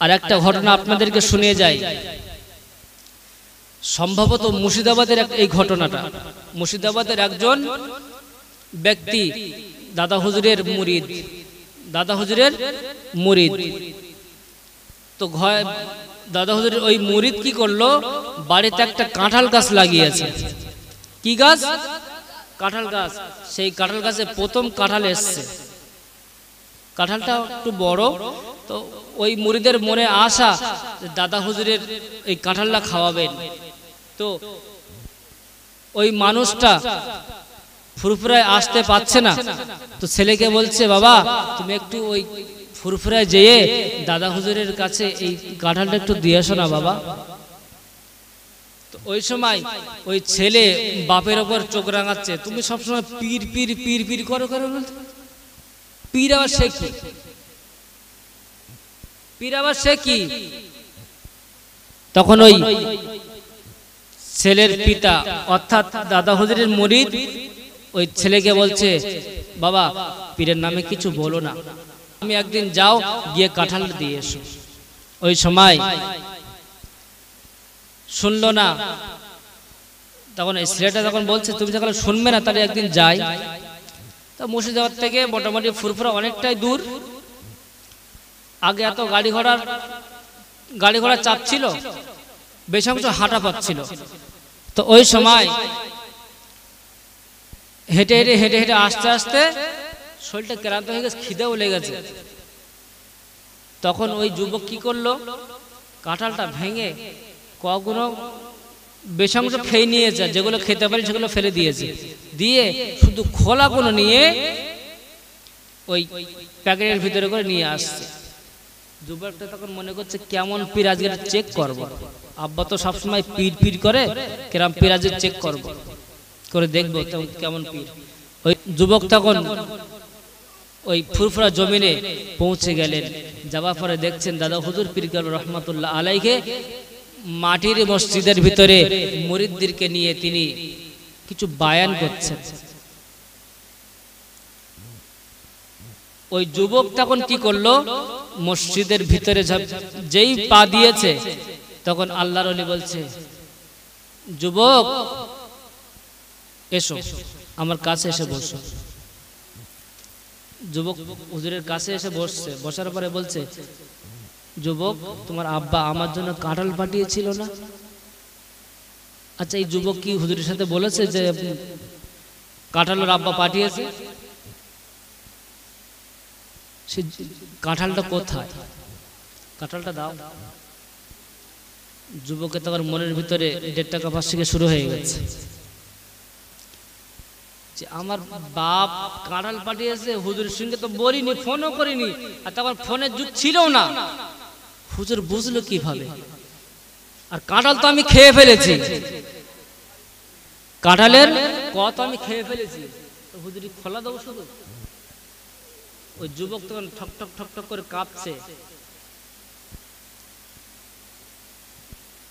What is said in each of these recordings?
আর একটা ঘটনা আপনাদেরকে শুনিয়ে যাই, সম্ভবত মুর্শিদাবাদের এই ঘটনাটা। মুর্শিদাবাদের একজন ব্যক্তি দাদা হুজুরের মুরিদ, দাদা হুজুরের মুরিদ। তো দাদা হুজুরের ওই মুরিদ কি করলো, বাড়িতে একটা কাঁঠাল গাছ লাগিয়েছে। কি গাছ? কাঁঠাল গাছ। সেই কাঁঠাল গাছে প্রথম কাঁঠাল এসছে। কাঁঠালটা একটু বড়। তো ওই মুরিদের মনে আশা দাদা হুজুরের এই কাঁঠালটা খাওয়াবেন। তো ওই মানুষটা ফুরফুরায় আসতে পারছে না, তো ছেলেকে বলছে, বাবা তুমি একটু ওই ফুরফুরায় যেয়ে দাদা হুজুরের কাছে এই কাঁঠালটা একটু দিয়ে আসো না বাবা। তো ওই সময় ওই ছেলে বাপের ওপর চোখ রাঙাচ্ছে, তুমি সবসময় পীর পীর পীর পীর করো করো। পীর আবার সে কি? পীর আবার সে কি? তখন ওই ছেলের পিতা অর্থাৎ দাদা হুজুরের মুরিদ ওই ছেলেকে বলছে, বাবা পীরের নামে কিছু বলো না, তুমি একদিন যাও গিয়ে কাঁঠাল দিয়ে এসো। ওই সময় শুনলো না। তখন এই ছেলেটা তখন বলছে, তুমি যখন শুনবে না তাহলে একদিন যাই। তো মুর্শিদাবাদ থেকে মোটামুটি ফুরফুরা অনেকটাই দূর। আগে এত গাড়ি ঘোড়ার চাপ ছিল, বেশ অংশ হাঁটা পথ ছিল। তো ওই সময় হেঁটে হেঁটে হেঁটে হেঁটে আস্তে আস্তে শরীরটা ক্লান্ত হয়ে গেছে, খিদেও লেগেছে। তখন ওই যুবক কি করলো, কাঁঠালটা ভেঙে কগুলো বেশ অংশ খেয়ে নিয়েছে, যেগুলো খেতে পারি সেগুলো ফেলে দিয়েছে, দিয়ে শুধু খোলাগুলো নিয়ে ওই প্যাকেটের ভিতরে করে নিয়ে আসছে। যুবকটা তখন মনে করছে, কেমন পীর আজকে চেক করব। আব্বা তো সবসময় পীর পীর করে, কেরাম পীর আজকে চেক করব, করে দেখবো কেমন পীর। ওই যুবক তখন ওই ফুরফুরা জমিনে পৌঁছে গেলেন। যাওয়ার পরে দেখছেন দাদা হুজুর পীর কারুর রহমাতুল্লাহ আলাইকে মাটির মসজিদের ভিতরে মুরিদদেরকে নিয়ে তিনি কিছু বায়ান করছেন। ওই যুবক তখন কি করলো, মসজিদের ভিতরে যেই পা দিয়েছে, তখন আল্লাহর ওলি বলছে, যুবক এসো আমার কাছে এসে বসো। যুবক হুজুরের কাছে এসে বসছে। বসার পরে বলছে, যুবক তোমার আব্বা আমার জন্য কাঁঠাল পাঠিয়েছিল না? আচ্ছা এই যুবক কি হুজুরের সাথে বলেছে যে কাঁঠালের আব্বা পাঠিয়েছে? সে কাঁঠালটা কোথায়? কাঁঠালটা দাও। যুবকের তখন মনের ভিতরে 1.5 টাকা 5 থেকে শুরু হয়ে গেছে যে আমার বাপ কাঁঠাল পাঠিয়েছে, হুজুরের সঙ্গে তো বলিনি, ফোনও করিনি, আর তখন ফোনের যুগ ছিল না, হুজুর বুঝলো কিভাবে? আর কাঁঠাল তো আমি খেয়ে ফেলেছি, কাঁঠালের কত আমি খেয়ে ফেলেছি, তো হুজুরি খোলা দাও শুধু। ওই যুবক তখন ঠক ঠক ঠক ঠক করে কাঁপছে।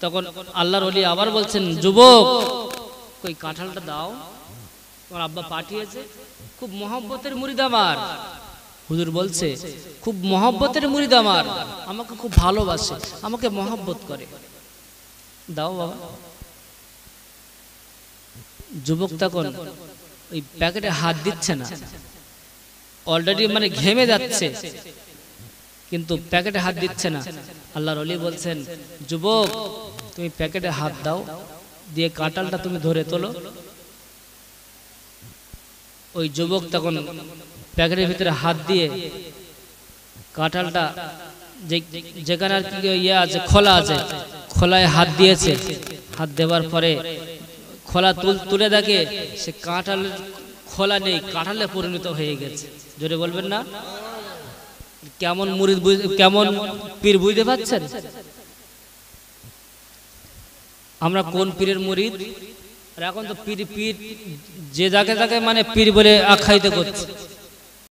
তখন আল্লাহর ওলি আবার বলছেন, যুবক ওই কাঁঠালটা দাও, তোমার আব্বা পাঠিয়েছে, খুব মহব্বতের মুরিদ আমার। হুজুর বলছে, খুব মহব্বতের মুরিদ আমার, আমাকে খুব ভালোবাসে, আমাকে মহব্বত করে, দাও বাবা। যুবক তখন ওই প্যাকেটে হাত দিচ্ছে না, অলরেডি মানে ঘেমে যাচ্ছে, কিন্তু প্যাকেটে হাত দিচ্ছে না। আল্লাহর ওলি বলছেন, যুবক তুমি প্যাকেটে হাত দাও, দিয়ে কাঁঠালটা তুমি ধরে তোলো। ওই যুবক তখন প্যাকেটের ভিতরে হাত দিয়ে কাঁঠালটা যেখানে আর কি ইয়ে আছে, খোলা আছে, খোলায় হাত দিয়েছে। হাত দেওয়ার পরে খোলা তুলে দেখে সে কাঁঠালের খোলা নেই, কাঁঠালে পরিণত হয়ে গেছে। জোরে বলবেন না? কেমন মুরিদ, কেমন পীর বুঝতে পারছেন? আমরা কোন পীরের মুরিদ? আর এখন তো পীর পীর যে যাকে যাকে মানে পীর বলে আখ্যায়িত করছে।